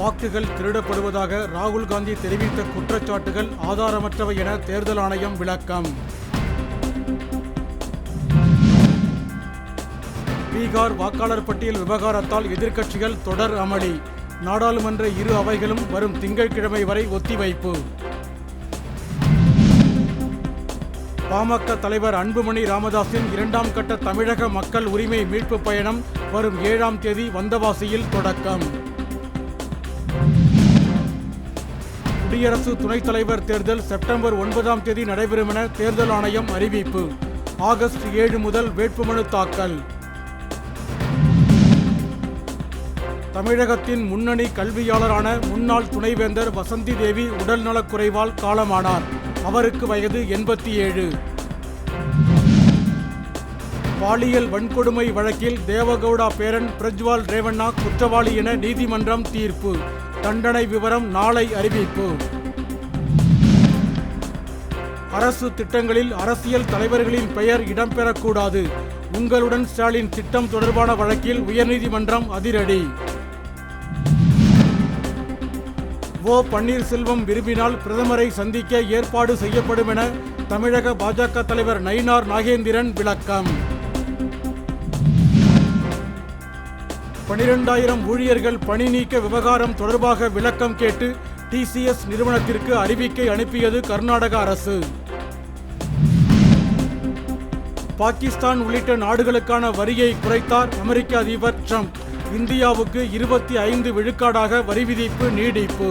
வாக்குகள் திருடப்படுவதாக ராகுல் காந்தி தெரிவித்த குற்றச்சாட்டுகள் ஆதாரமற்றவை என தேர்தல் ஆணையம் விளக்கம். பீகார் வாக்காளர் பட்டியல் விவகாரத்தால் எதிர்க்கட்சிகள் தொடர் அமளி. நாடாளுமன்ற இரு அவைகளும் வரும் திங்கட்கிழமை வரை ஒத்திவைப்பு. பாமக தலைவர் அன்புமணி ராமதாஸின் 2ஆம் கட்ட தமிழக மக்கள் உரிமை மீட்பு பயணம் வரும் 7ஆம் தேதி வந்தவாசியில் தொடக்கம். குடியரசு துணைத் தலைவர் தேர்தல் செப்டம்பர் 9ஆம் தேதி நடைபெறும் என தேர்தல் ஆணையம் அறிவிப்பு. ஆகஸ்ட் 7 முதல் வேட்புமனு தாக்கல். தமிழகத்தின் முன்னணி கல்வியாளரான முன்னாள் துணைவேந்தர் வசந்தி தேவி உடல்நலக்குறைவால் காலமானார். அவருக்கு வயது 87. பாலியல் வன்கொடுமை வழக்கில் தேவகவுடா பேரன் பிரஜ்வால் ரேவண்ணா குற்றவாளி என நீதிமன்றம் தீர்ப்பு. தண்டனை விவரம் நாளை அறிவிப்பு. அரசு திட்டங்களில் அரசியல் தலைவர்களின் பெயர் இடம்பெறக்கூடாது. உங்களுடன் ஸ்டாலின் திட்டம் தொடர்பான வழக்கில் உயர்நீதிமன்றம் அதிரடி. ஓ பன்னீர்செல்வம் விரும்பினால் பிரதமரை சந்திக்க ஏற்பாடு செய்யப்படும் என தமிழக பாஜக தலைவர் நயினார் நாகேந்திரன் விளக்கம். 12,000 ஊழியர்கள் பணி நீக்க விவகாரம் தொடர்பாக விளக்கம் கேட்டு TCS நிறுவனத்திற்கு அறிவிக்கை அனுப்பியது கர்நாடக அரசு. பாகிஸ்தான் உள்ளிட்ட நாடுகளுக்கான வரியை குறைத்தார் அமெரிக்க அதிபர் ட்ரம்ப். இந்தியாவுக்கு 25 விழுக்காடாக வரி விதிப்பு நீடிப்பு.